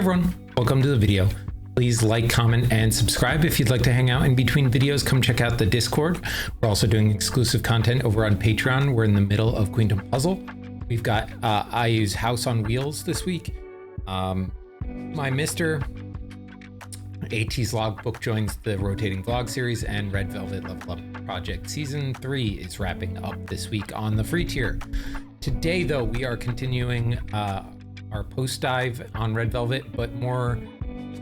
everyone, welcome to the video. Please like, comment, and subscribe. If you'd like to hang out in between videos, come check out the Discord. We're also doing exclusive content over on Patreon. We're in the middle of Queendom Puzzle. We've got IU's House on Wheels this week. My Mr. AT's Logbook joins the rotating vlog series, and Red Velvet Level Up Project Season 3 is wrapping up this week on the free tier. Today, though, we are continuing our post dive on Red Velvet, but more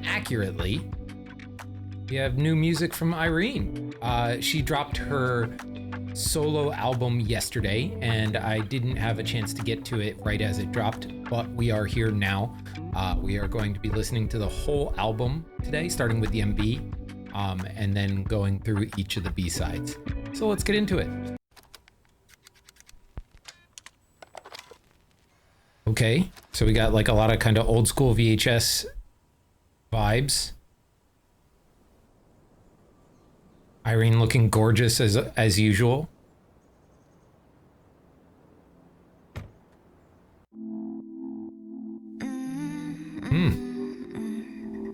accurately, we have new music from Irene. She dropped her solo album yesterday, and I didn't have a chance to get to it right as it dropped, but we are here now. We are going to be listening to the whole album today, starting with the MB, and then going through each of the B-sides. So let's get into it. Okay, so we got like a lot of kind of old school VHS vibes. Irene looking gorgeous as usual.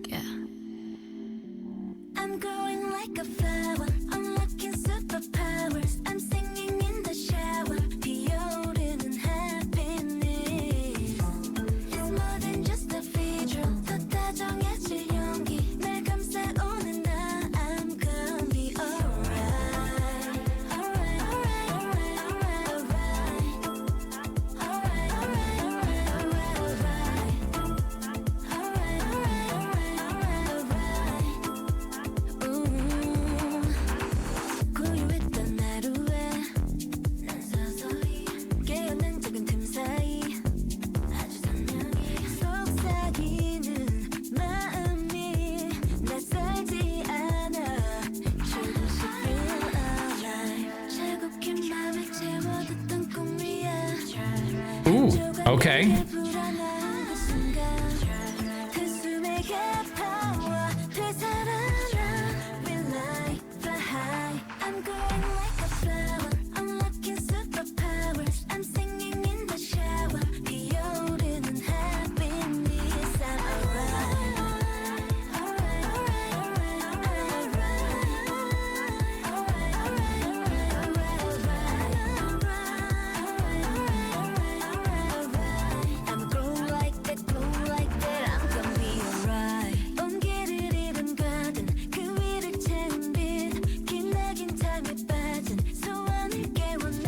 Yeah. I'm growing like a flower, unlocking superpowers. I'm singing in the shower, 비오르는 happiness. It's more than just a feature, 더 다정해질 용기. 날 감싸오는 나, I'm gonna be alright. Alright, alright, alright, alright, alright. Alright, alright, alright, alright. 고요했던 하루에 난 서서히 깨어난 작은 틈 사이 아주 선명히 속삭이는 마음이 낯설지 않아. 조금씩 feel alive. 차갑게 맘을 채워뒀던 꿈 위에 Ooh, okay. 불어난 그 순간 그 숨에게 파워 되살아나. Feel like fly high. I'm going like a flower, unlocking superpowers. I'm singing in the shower, 비오르는 happiness. I'm alright. Alright, alright, alright, alright. Alright, alright, I'm glow like that, I'm gonna be alright. 온기를 입은 가든 그 위를 채운 빛, 기나긴 잠에 빠진 소원을 깨워내.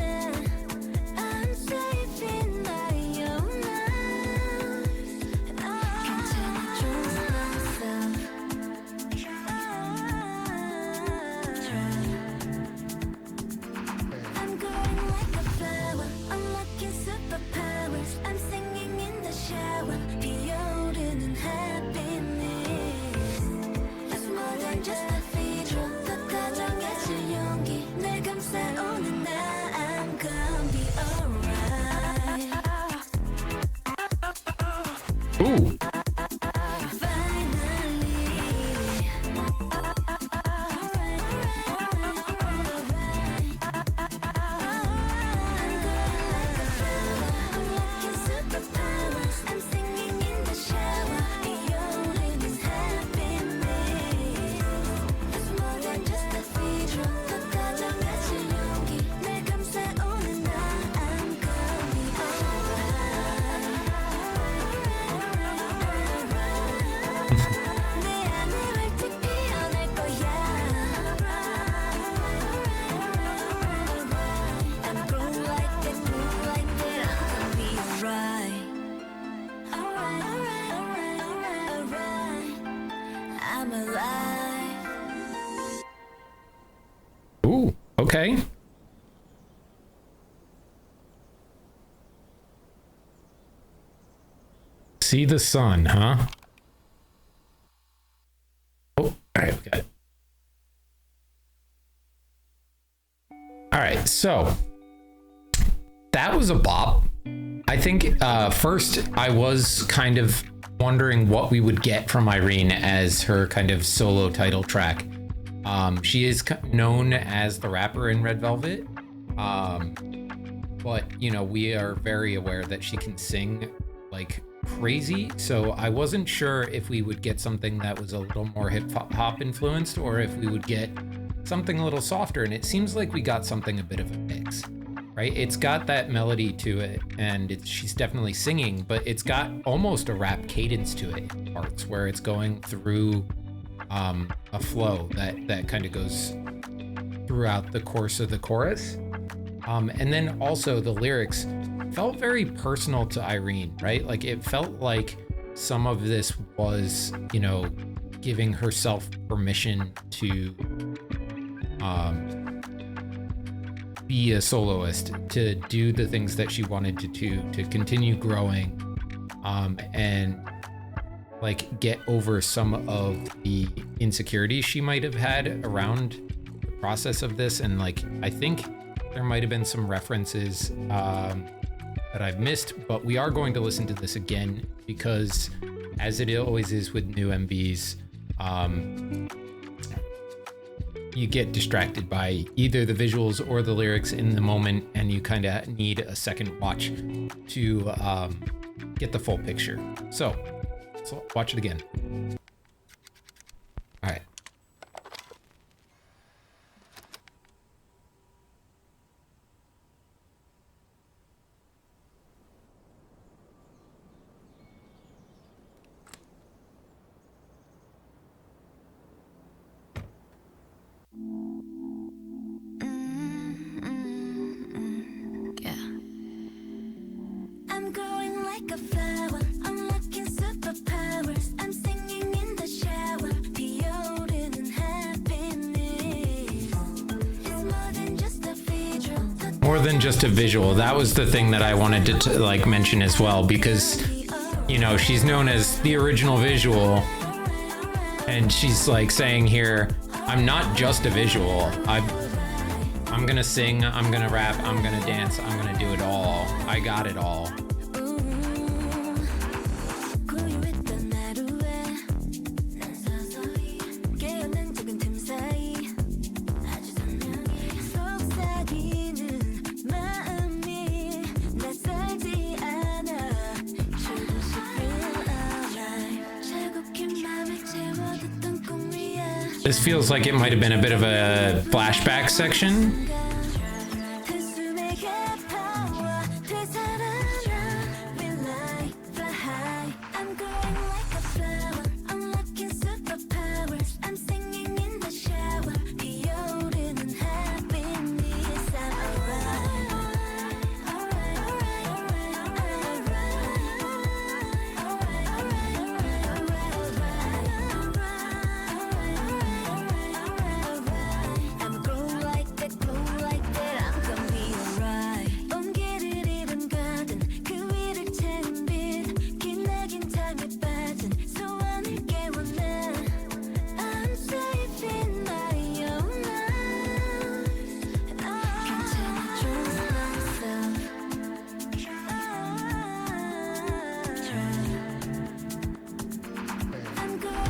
I'm safe in my own eyes. 괜찮아, trust myself. I'm going like a flower, unlocking superpowers. I'm singing in the shower, 비오르는 happiness. It's more than just a feature, 더 다정해질 용기. 날 감싸오는 나, I'm gonna be alright. Ooh, I'm singing in the shower, 비오르는 happiness. It's more than just a feature, 더 다정해질 용기. 날 감싸오는 나, I'm gonna be alright. 내 안에 활짝 피어날 거야. I'm grown like that, I'm gonna be alright. Alright, alright, alright, alright, alright. I'm alive. ooh, okay. See the sun, huh? Oh, all right, we got it. All right, so that was a bop. I think first I was kind of wondering what we would get from Irene as her kind of solo title track. She is known as the rapper in Red Velvet, but you know, we are very aware that she can sing like crazy, so I wasn't sure if we would get something that was a little more hip hop influenced or if we would get something a little softer, and it seems like we got something a bit of a mix, right? It's got that melody to it, and she's definitely singing, but it's got almost a rap cadence to it in parts where it's going through a flow that kind of goes throughout the course of the chorus. And then also the lyrics felt very personal to Irene, right? Like it felt like some of this was, you know, giving herself permission to be a soloist, to do the things that she wanted to do, to continue growing, and like get over some of the insecurities she might have had around the process of this. And like, I think there might have been some references that I've missed, but we are going to listen to this again because, as it always is with new MVs, you get distracted by either the visuals or the lyrics in the moment, and you kind of need a second watch to get the full picture. So let's watch it again. All right. Yeah. I'm growing like a flower, unlocking superpowers. I'm singing in the shower, deodorant and happiness. It's more than just a visual. More than just a visual. That was the thing that I wanted to like mention as well, because, you know, she's known as the original visual, and she's like saying here, I'm not just a visual. I'm gonna sing, I'm gonna rap, I'm gonna dance, I'm gonna do it all. I got it all. This feels like it might have been a bit of a flashback section.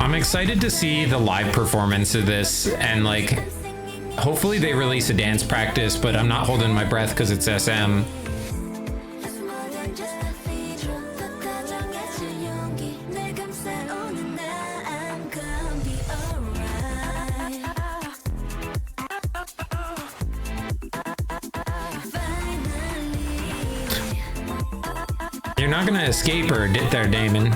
I'm excited to see the live performance of this, and like, hopefully they release a dance practice, but I'm not holding my breath because it's SM. You're not gonna escape her, did there, Damon?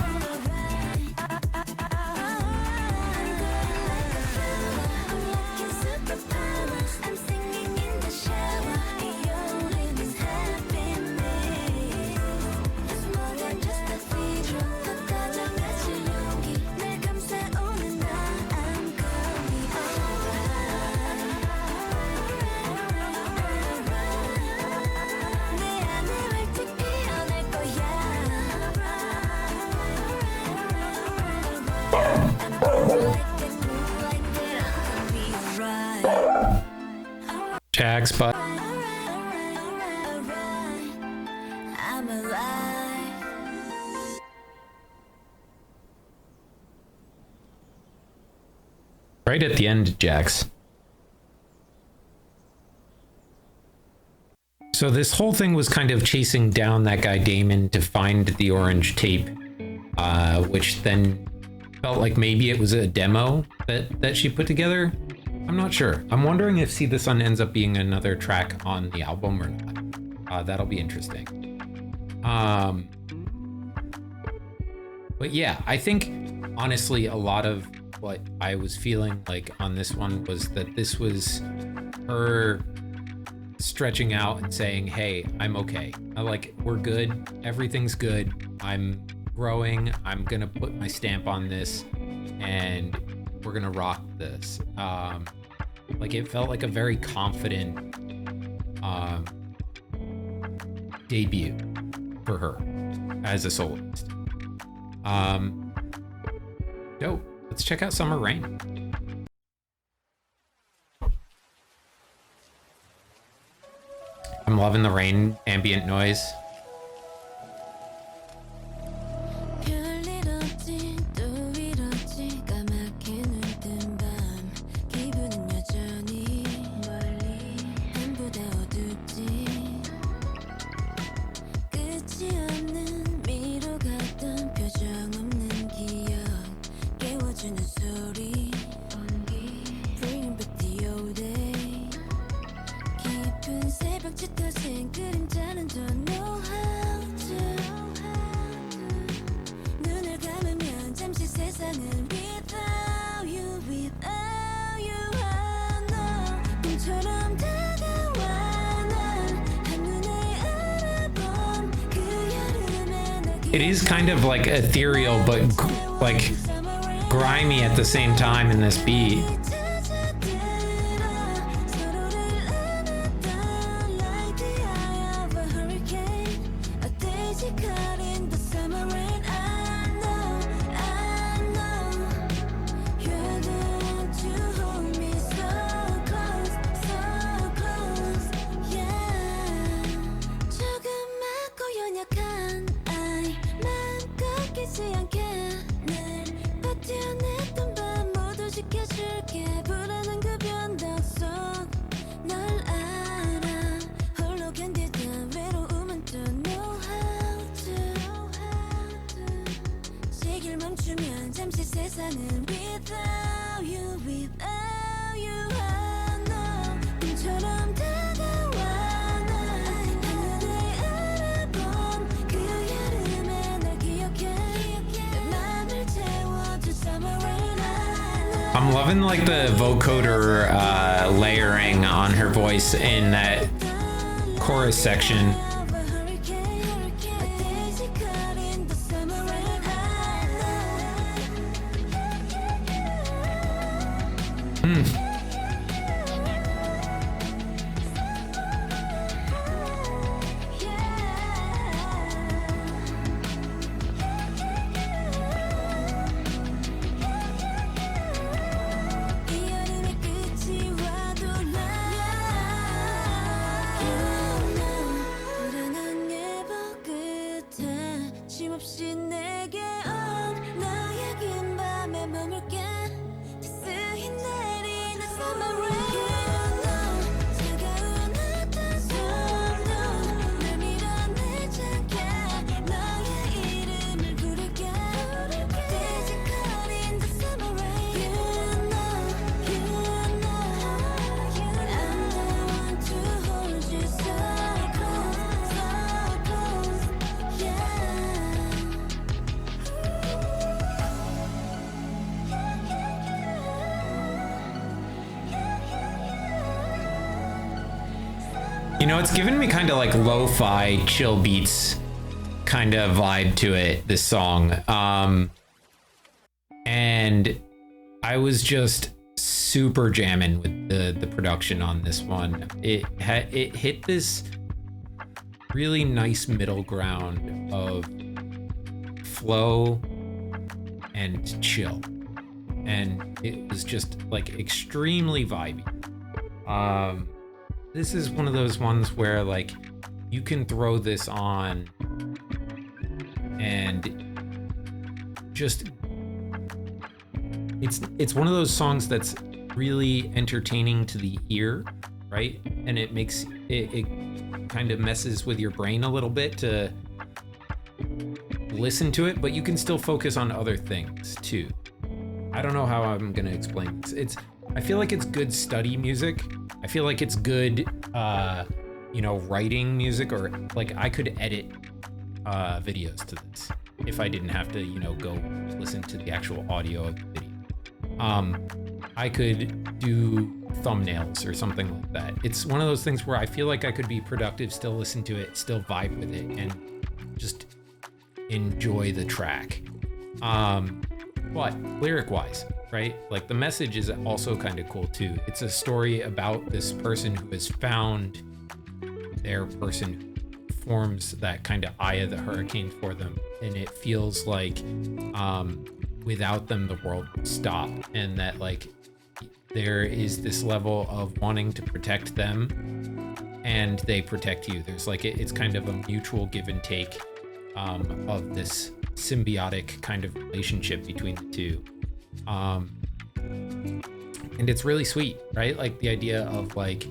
Jack's butt. I'm alive. Right at the end, Jax. So this whole thing was kind of chasing down that guy Damon to find the orange tape, which then felt like maybe it was a demo that she put together. I'm not sure. I'm wondering if See the Sun ends up being another track on the album or not. That'll be interesting. But yeah, I think honestly a lot of what I was feeling like on this one was that this was her stretching out and saying, hey, I'm okay. We're good. Everything's good. I'm growing. I'm gonna put my stamp on this and we're gonna rock this. It felt like a very confident debut for her as a soloist. Dope. Let's check out Summer Rain. I'm loving the rain ambient noise. 별일 없지 또 이렇지 까맣게 눈뜬 밤 기분은 여전히 멀리 전부 다 어둡지 끝이 없는 미로 같던 표정 없는 기억 깨워주는 소리 Bring back the old day 깊은 새벽 짙어진 그림자는 don't know how to 눈을 감으면 잠시 세상은 without you 너 꿈처럼 다가와 난 한눈에 알아본 그 여름에 널 It is kind of like ethereal, but like grimy at the same time in this beat. I'm loving like the vocoder layering on her voice in that chorus section. You know, it's given me kind of like lo-fi chill beats kind of vibe to it, this song. And I was just super jamming with the production on this one. It hit this really nice middle ground of flow and chill. And it was just like extremely vibey. This is one of those ones where like you can throw this on and just it's one of those songs that's really entertaining to the ear, right? And it makes it kind of messes with your brain a little bit to listen to it, but you can still focus on other things too. I don't know how I'm gonna explain this. I feel like it's good study music. I feel like it's good, writing music, or like I could edit videos to this if I didn't have to, go listen to the actual audio of the video. I could do thumbnails or something like that. It's one of those things where I feel like I could be productive, still listen to it, still vibe with it, and just enjoy the track. But lyric wise, right? Like the message is also kind of cool too. It's a story about this person who has found their person who forms that kind of eye of the hurricane for them. And it feels like without them, the world would stop. And that like there is this level of wanting to protect them and they protect you. There's like, it's kind of a mutual give and take of this symbiotic kind of relationship between the two. And it's really sweet, right? Like the idea of like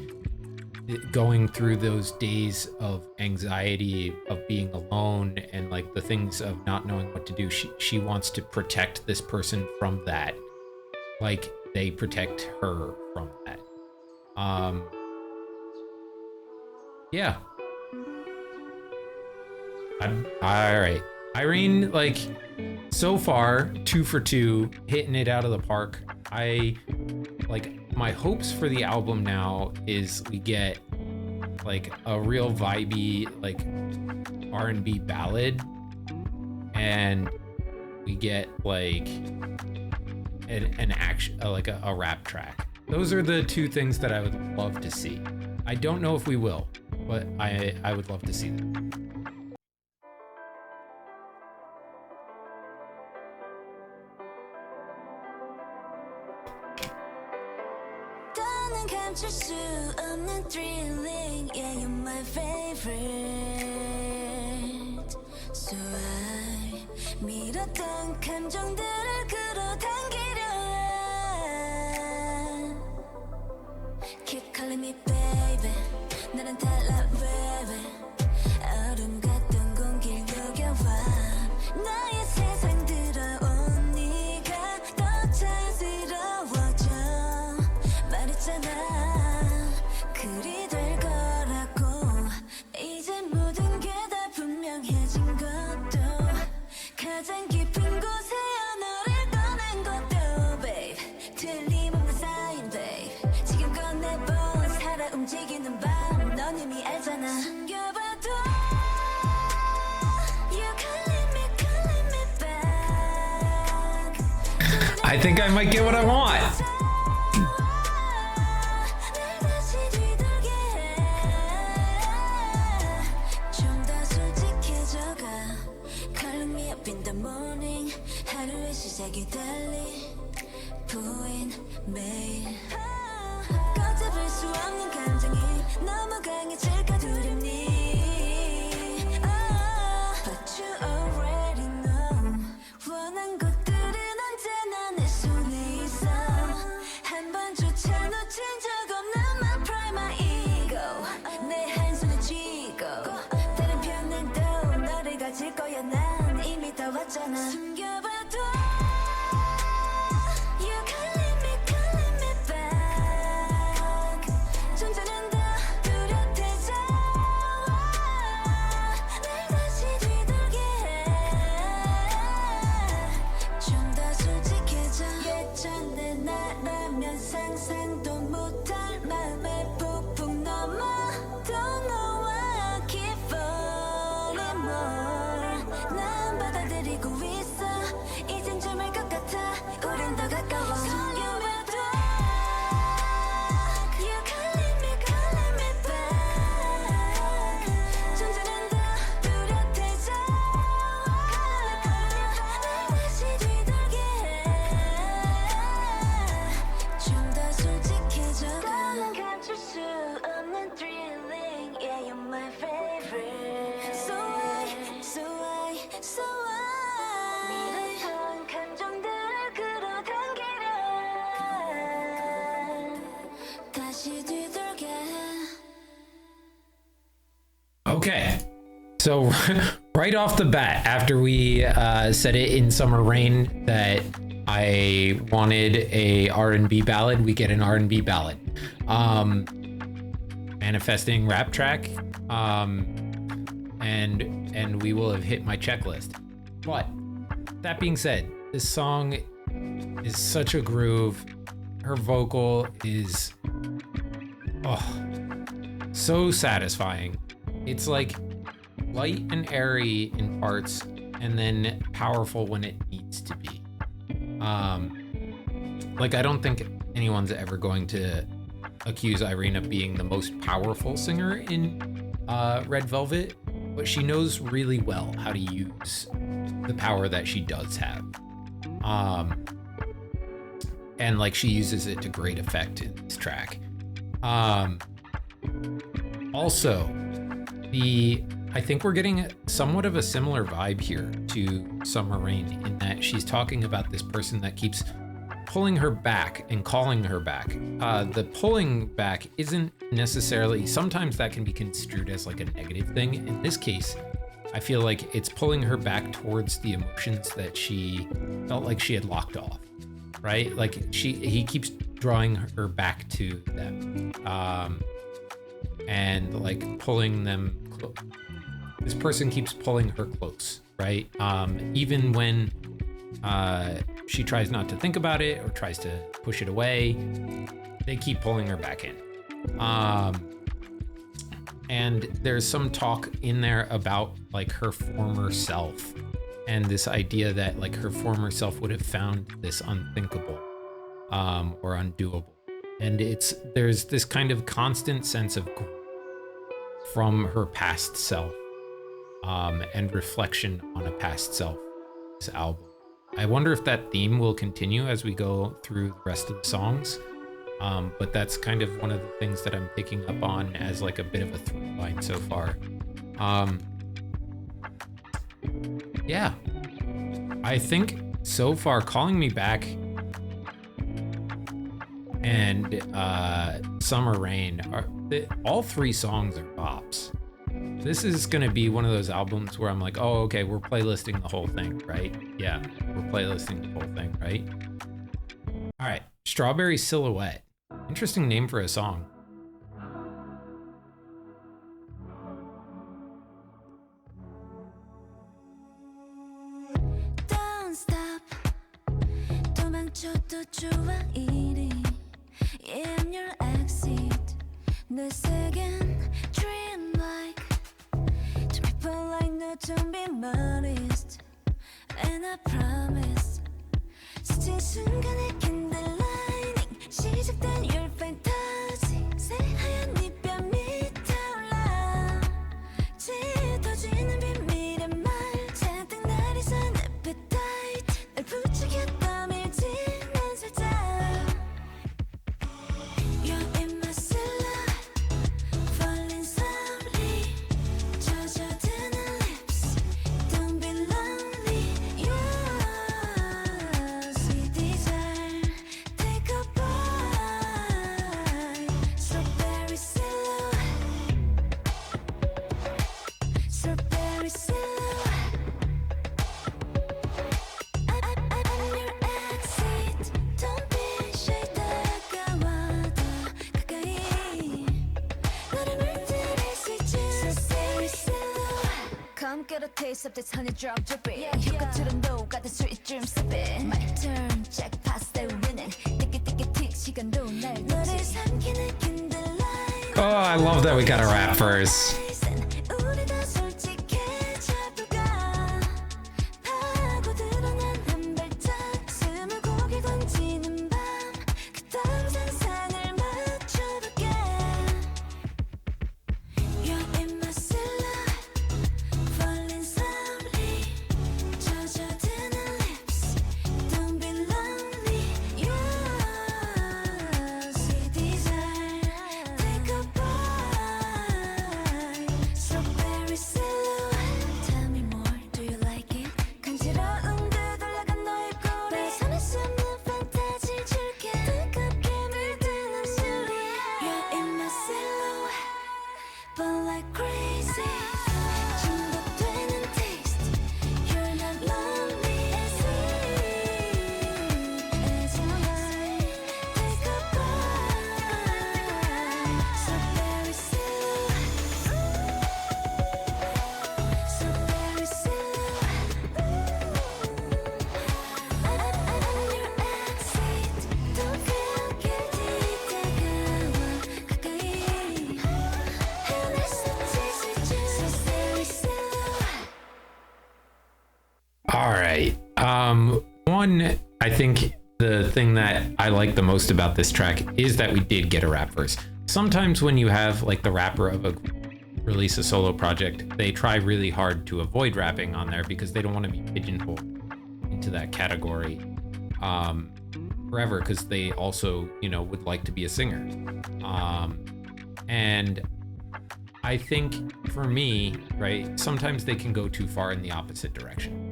going through those days of anxiety of being alone and like the things of not knowing what to do. She wants to protect this person from that, like they protect her from that. Yeah. All right. Irene, like, so far, 2 for 2, hitting it out of the park. My hopes for the album now is we get, like, a real vibey, like, R&B ballad, and we get, like, an action, like, a rap track. Those are the 2 things that I would love to see. I don't know if we will, but I would love to see them. 감출 수 없는 thrilling, yeah, you're my favorite. So I 밀었던 감정들을 끌어당기려 해. Keep calling me baby, 나랑 달라 baby. 얼음 같던 공기를 녹여와. 나의 세상 들어온 네가 더 자연스러워져. 말했잖아. 그리 될 거라고. 이제 모든 게 다 분명해진 것도 가장 깊은 곳에야 너를 꺼낸 것도 babe. 틀림없는 sign babe. 지금껏 내본 살아 움직이는 밤 넌 이미 알잖아. 숨겨봐도 You calling me back. I think I might get what I want. 하루의 시작이 달리 보인 매일 걷잡을 수 없는 감정이 너무 강해질까 두렵니 But you already know 원한 것들은 언제나 내 손에 있어 한 번조차 놓친 적 없는 my pride, my ego 내 한 손에 쥐고 다른 편에도 너를 가질 거야 난 이미 다 왔잖아 숨겨봐도 You calling me back 존재는 다 뚜렷해져 Okay. So right off the bat, after we said it in Summer Rain that I wanted a R&B ballad, we get an R&B ballad. Manifesting rap track. And we will have hit my checklist. But that being said, this song is such a groove. Her vocal is so satisfying. It's like light and airy in parts and then powerful when it needs to be. Like, I don't think anyone's ever going to accuse Irene of being the most powerful singer in Red Velvet, but she knows really well how to use the power that she does have. And like, she uses it to great effect in this track. Also, I think we're getting somewhat of a similar vibe here to Summer Rain in that she's talking about this person that keeps pulling her back and calling her back. The pulling back isn't necessarily, sometimes that can be construed as like a negative thing. In this case, I feel like it's pulling her back towards the emotions that she felt like she had locked off, right? Like he keeps drawing her back to them, and like pulling them close. This person keeps pulling her close, right? Even when she tries not to think about it or tries to push it away, they keep pulling her back in. And there's some talk in there about like her former self and this idea that like her former self would have found this unthinkable or undoable. And there's this kind of constant sense of growth from her past self, and reflection on a past self, this album. I wonder if that theme will continue as we go through the rest of the songs. But that's kind of one of the things that I'm picking up on as like a bit of a through line so far. Yeah, I think so far Calling Me Back and Summer Rain all three songs are bops. This is gonna be one of those albums where I'm like, oh, okay, we're playlisting the whole thing, right? Yeah, we're playlisting the whole thing, right? All right, Strawberry Silhouette. Interesting name for a song. Don't stop. 도망쳐도 좋아 이리. Yeah, I'm your exit. 내 세계는 dreamlike. To people like no, don't be modest. And I promise. 스친 순간의 candlelighting. 시작된 your fantasy. 새하얀 네 뺨이 타올라. 짙어지는 비밀의 말. 잔뜩 날 이상 appetite. 날 부추겼다 밀지만 살짝. You're in my silhouette. Falling slowly. 젖어드는 lips. Don't be lonely. Your sweet desire. Take a bite. Strawberry silhouette. Strawberry silhouette. I'm your exit. Don't be shy. 다가와도 가까이. 너를 물들이시죠. Strawberry silhouette. Come get a taste of this honey drop dripping. 혀끝으로 녹아든 sweet dream sipping. My turn, jackpot stay winning. 띠끼띠끼틱 시간도 날 너를 삼키는 candlelight. Oh, I love that we got a rap verse. 우리 다 솔직해져 볼까. 파고들어 난 한 발짝 스물고개 던지는 밤. 그다음 상상을 맞춰볼게. You're in my silhouette. Falling slowly. 젖어드는 lips. Don't be lonely. Your sweet desire. Take a bite. All right. One, I think the thing that I like the most about this track is that we did get a rap verse. Sometimes when you have like the rapper of a release a solo project, they try really hard to avoid rapping on there because they don't want to be pigeonholed into that category forever, because they also, you know, would like to be a singer. And I think for me, right, sometimes they can go too far in the opposite direction.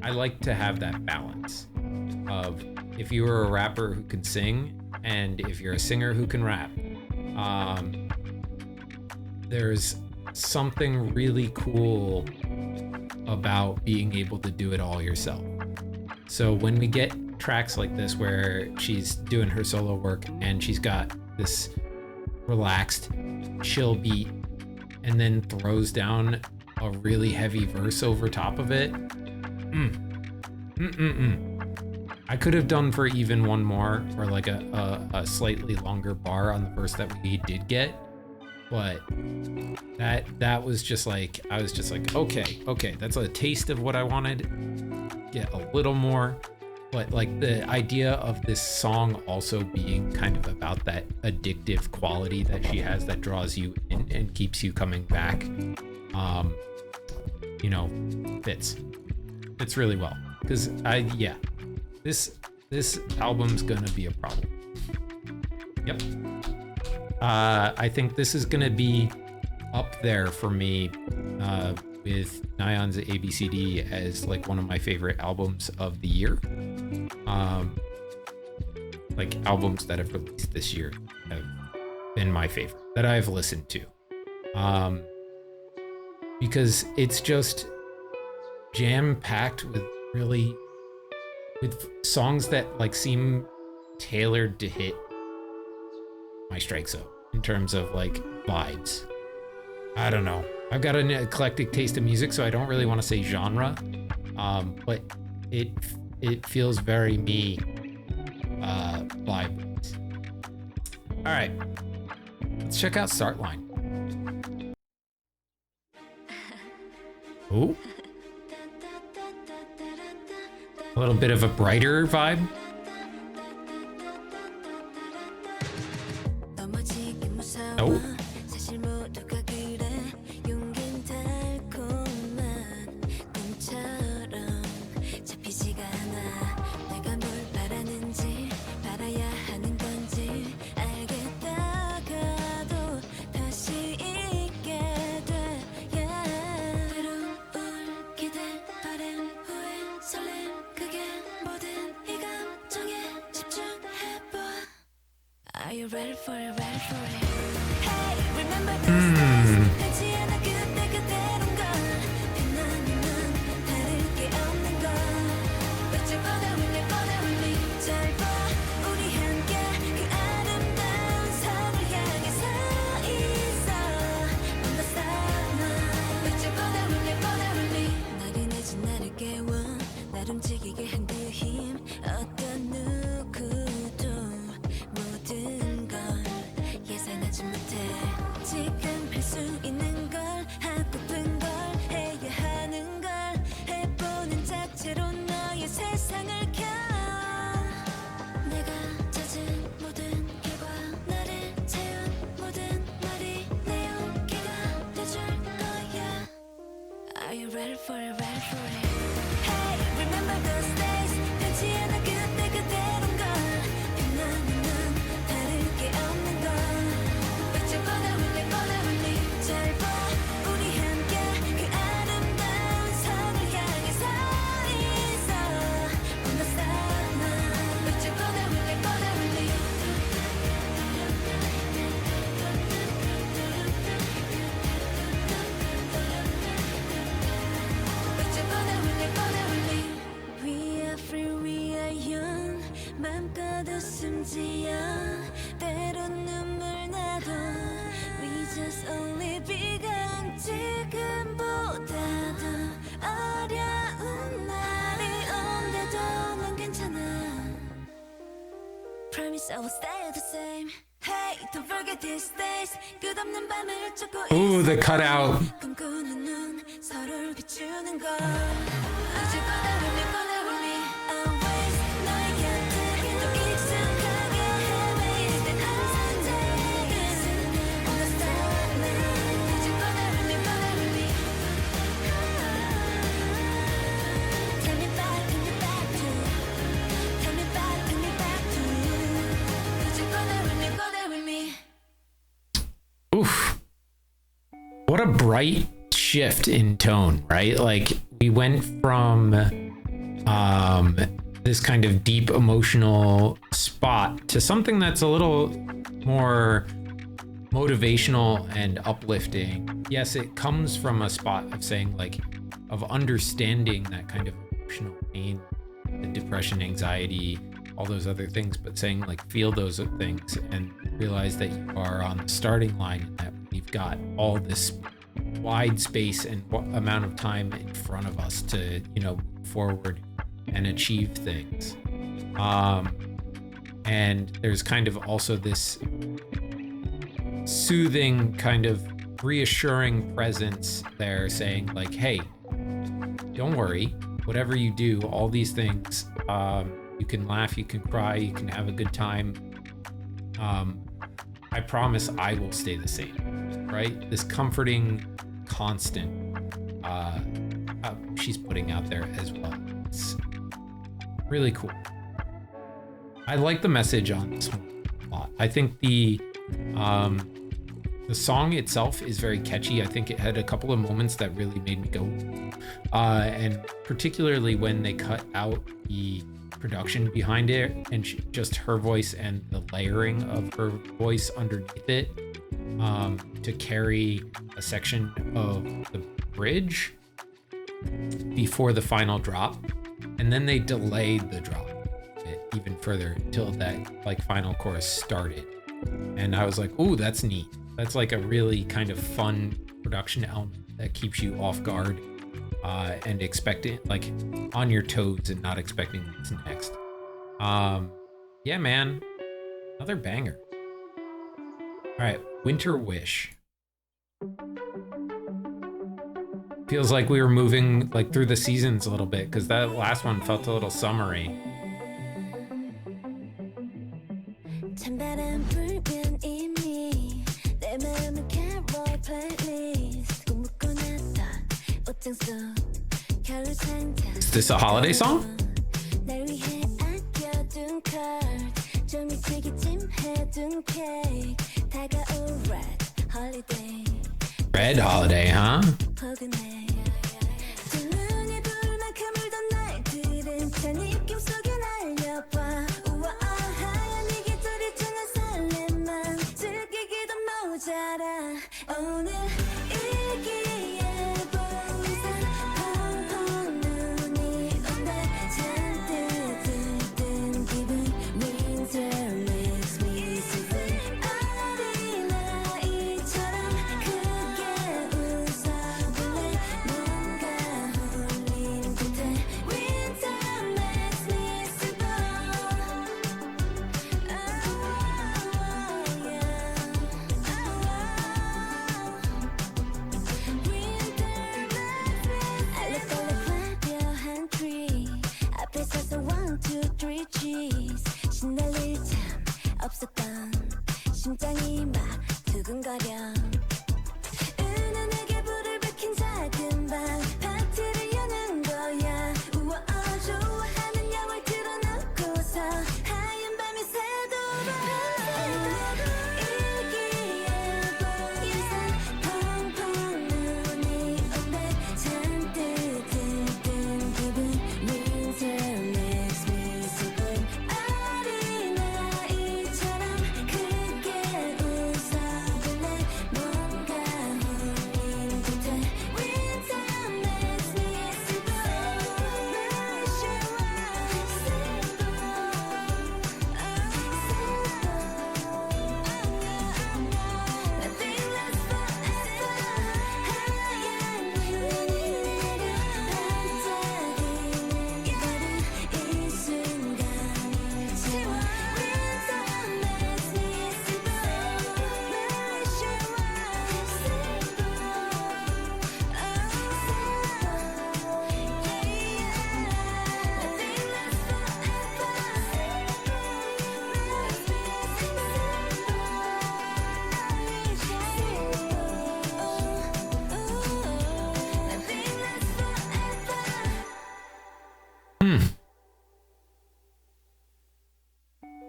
I like to have that balance of, if you are a rapper who can sing and if you're a singer who can rap, there's something really cool about being able to do it all yourself. So when we get tracks like this where she's doing her solo work and she's got this relaxed, chill beat and then throws down a really heavy verse over top of it, I could have done for even one more, or like a slightly longer bar on the verse that we did get, but that was just like, I was just like, okay, that's a taste of what I wanted. Get a little more. But like the idea of this song also being kind of about that addictive quality that she has that draws you in and keeps you coming back, you know, fits really well. Because this album's gonna be a problem. Yep. I think this is gonna be up there for me with Nyan's ABCD as like one of my favorite albums of the year. Like albums that have released this year have been my favorite that I've listened to. Because it's just jam-packed with songs that like seem tailored to hit my strike zone in terms of like vibes. I don't know. I've got an eclectic taste of music, so I don't really want to say genre, but it feels very me vibe. All right, let's check out Start Line. Ooh. A little bit of a brighter vibe. Oh. Ooh, the cutout. bright shift in tone, right? Like we went from this kind of deep emotional spot to something that's a little more motivational and uplifting. Yes, it comes from a spot of saying like, of understanding that kind of emotional pain, the depression, anxiety, all those other things, but saying like, feel those things and realize that you are on the starting line and that we've got all this wide space and amount of time in front of us to, you know, move forward and achieve things. And there's kind of also this soothing, kind of reassuring presence there saying like, hey, don't worry, whatever you do, all these things, you can laugh, you can cry, you can have a good time. I promise I will stay the same, right? This comforting constant she's putting out there as well. It's really cool. I like the message on this one a lot. I think the song itself is very catchy. I think it had a couple of moments that really made me go, and particularly when they cut out the production behind it and just her voice and the layering of her voice underneath it to carry a section of the bridge before the final drop, and then they delayed the drop even further until that like final chorus started, and I was like, ooh, that's neat. That's like a really kind of fun production element that keeps you off guard and expecting, like on your toes and not expecting what's next. Yeah, man, another banger. All right, Winter Wish. Feels like we were moving like through the seasons a little bit because that last one felt a little summery. 찬바람 불면 이미 내 마음은 carol playlist 꿈꾸고 났던 옷장 속 겨울 상자. Is this a holiday song? 날 위해 아껴둔 card 좀 일찍이 찜해둔 케이크 다가올 red holiday. Red holiday, huh? 포근해 두 눈이 부을 만큼 울던 날들은 찬 입김 속에 날려봐. 우와 하얀 이 깃털이 주는 설렘만 즐기기도 모자라. 오늘 일기예보 우산 펑펑 눈이 온다. 잔뜩 들뜬 기분 Winter makes me so free. 어린아이처럼 크게 웃어볼래.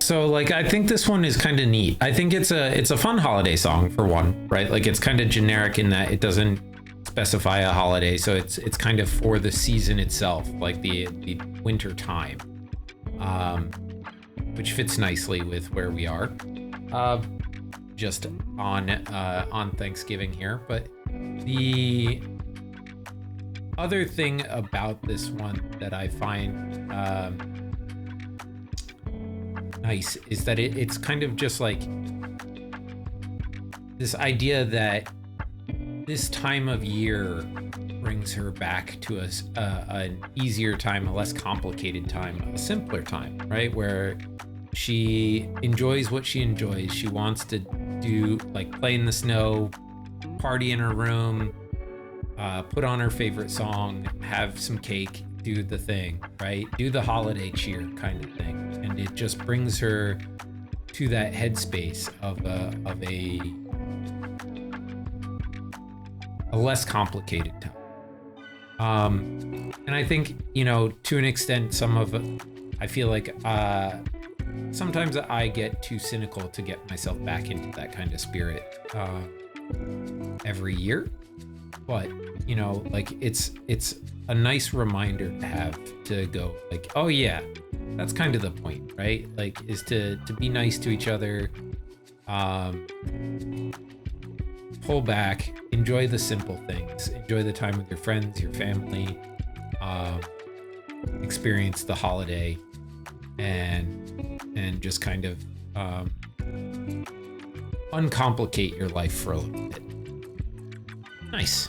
So like I think this one is kind of neat. I think it's a fun holiday song for one, right? Like it's kind of generic in that it doesn't specify a holiday, so it's kind of for the season itself, like the winter time, which fits nicely with where we are, just on Thanksgiving here. But the other thing about this one that I find nice is that it's kind of just like this idea that this time of year brings her back to an easier time, a less complicated time, a simpler time, right? Where she enjoys what she enjoys. She wants to do like play in the snow, party in her room, put on her favorite song, have some cake, do the thing, right? Do the holiday cheer kind of thing. And it just brings her to that headspace of a less complicated time. And I think, you know, to an extent, I feel like sometimes I get too cynical to get myself back into that kind of spirit every year. But, you know, like it's a nice reminder to have to go like, oh yeah, that's kind of the point, right? Like is to be nice to each other, pull back, enjoy the simple things, enjoy the time with your friends, your family, experience the holiday, and just kind of uncomplicate your life for a little bit. Nice.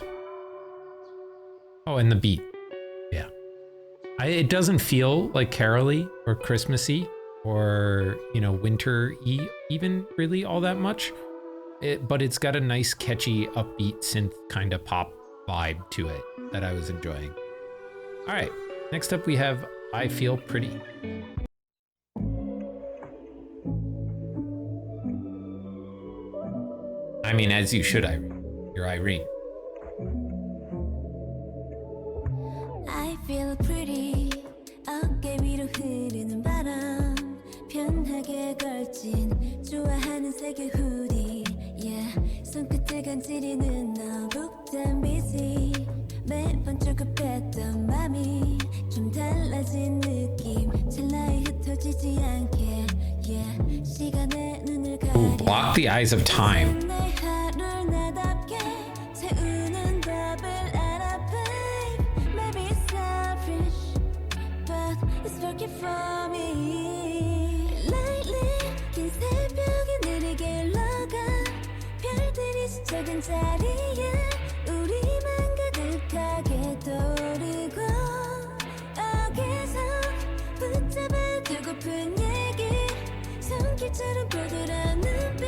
Oh, and the beat. Yeah. It doesn't feel like caroly or Christmassy or, you know, winter-y even really all that much. But it's got a nice, catchy, upbeat synth kind of pop vibe to it that I was enjoying. All right, next up we have I Feel Pretty. I mean, as you should, Irene. You're Irene. I feel pretty 어깨 위로 흐르는 바람 편하게 걸친 좋아하는 색의 후디 yeah 손끝에 간지리는 너 북단 빛이 매번 조급했던 맘이 좀 달라진 느낌 찰나에 흩어지지 않게 yeah 시간에 눈을 가려 Block the eyes of time. 내 하루를 나답게 채우는 법을 알아 babe maybe it's selfish but it's working for me lately 긴 새벽에 느리게 흘러가 별들이 스쳐간 자리에 우리만 가득하게 떠오르고 어깨서 붙잡아 두고픈 얘기 손길처럼 부드러운 눈빛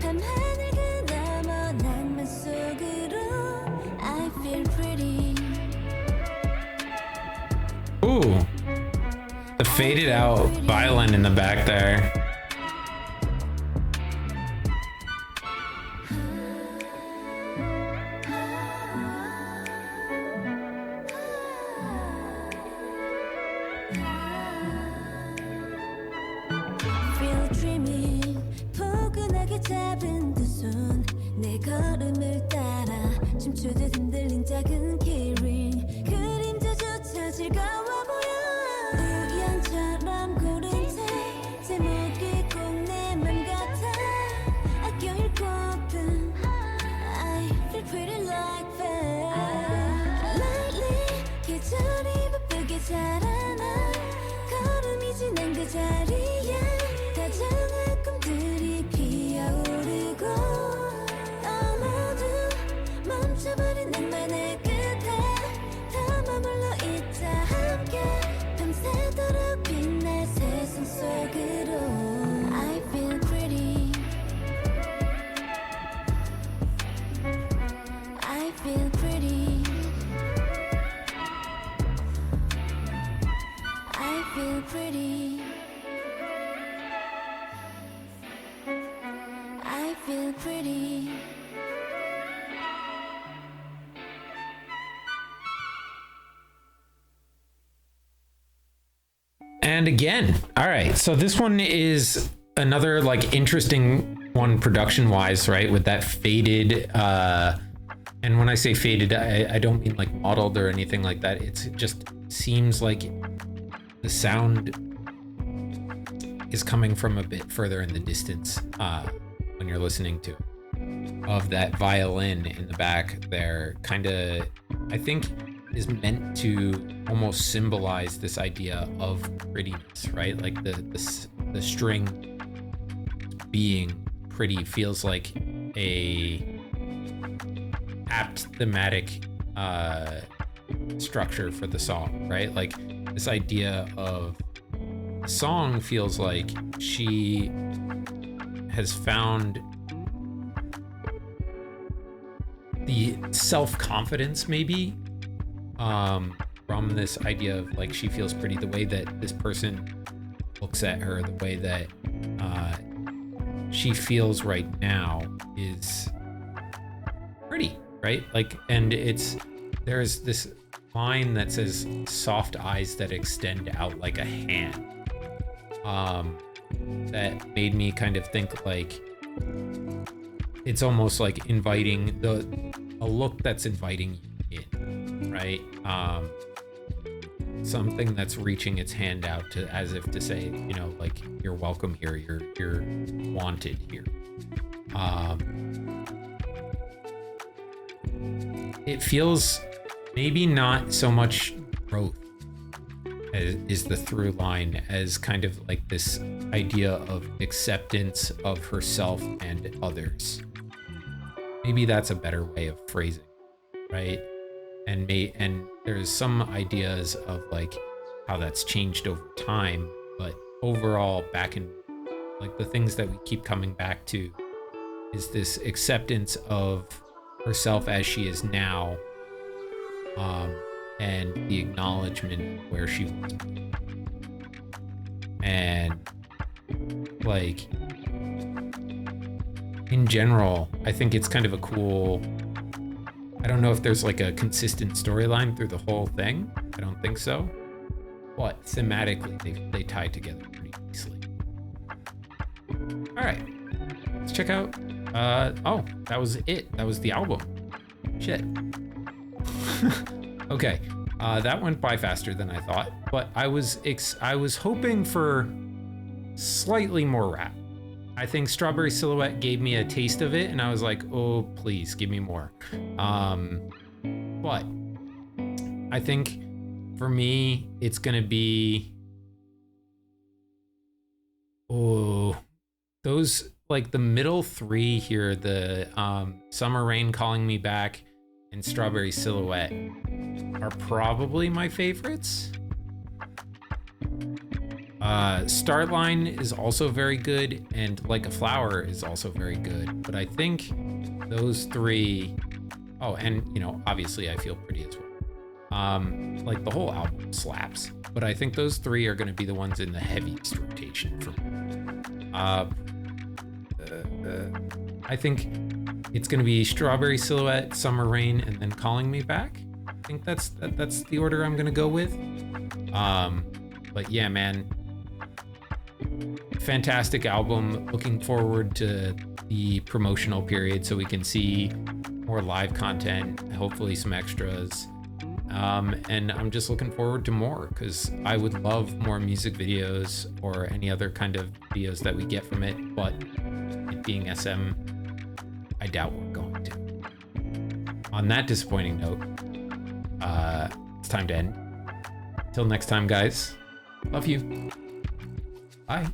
밤하늘 그 너머 낭만 속으로 I feel pretty Ooh, the faded out violin in the back there. Feel dreamy 포근하게 잡은 두 손 내 걸음을 따라 춤추듯 흔들린 작은 keyring 그림자조차 즐거워 보여 우연처럼 고른 책 제목이 꼭 내 맘 같아 아껴 읽고픈 I feel pretty like that Lately 계절이 바쁘게 자라나 걸음이 지난 그 자리에 다정한 꿈들이 피어오르고 모두 멈춰버린 낭만의 끝에 더 머물러 있자 함께 밤새도록 빛날 세상 속으로 I feel pretty I feel pretty I feel pretty I feel pretty And again, all right. So this one is another like interesting one production wise, right? With that faded, and when I say faded, I don't mean like modeled or anything like that. It just seems like the sound is coming from a bit further in the distance when you're listening to it. Of that violin in the back there, kind of, I think, is meant to almost symbolize this idea of prettiness, right? Like the string being pretty feels like a apt thematic structure for the song, right? Like this idea of the song feels like she has found the self-confidence maybe from this idea of like she feels pretty, the way that this person looks at her, the way that she feels right now is pretty, right? Like, and there's this line that says soft eyes that extend out like a hand, that made me kind of think like it's almost like inviting a look that's inviting you in, right? Something that's reaching its hand out to, as if to say, you know, like you're welcome here, you're wanted here. It feels maybe not so much growth as is the through line, as kind of like this idea of acceptance of herself and others. Maybe that's a better way of phrasing, right? And there's some ideas of like how that's changed over time, but overall, back in like the things that we keep coming back to is this acceptance of herself as she is now, and the acknowledgement of where she wants to be. And like in general, I think it's kind of a cool, I don't know if there's like a consistent storyline through the whole thing. I don't think so. But thematically, they tie together pretty easily. All right, let's check out. Oh, that was it. That was the album. Shit. Okay, that went by faster than I thought. But I was hoping for slightly more rap. I think Strawberry Silhouette gave me a taste of it, and I was like, oh, please give me more. But I think for me, it's gonna be, those like the middle three here, the Summer Rain, Calling Me Back, and Strawberry Silhouette are probably my favorites. Start Line is also very good, and Like a Flower is also very good, but I think those three, oh, and you know, obviously I Feel Pretty as well. Like the whole album slaps, but I think those three are going to be the ones in the heaviest rotation for me. I think it's going to be Strawberry Silhouette, Summer Rain, and then Calling Me Back. I think that's the order I'm going to go with. But yeah, man, fantastic album. Looking forward to the promotional period so we can see more live content, hopefully some extras. And I'm just looking forward to more, because I would love more music videos or any other kind of videos that we get from it, but it being SM, I doubt we're going to. On that disappointing note, it's time to end. Till next time, guys. Love you. Bye.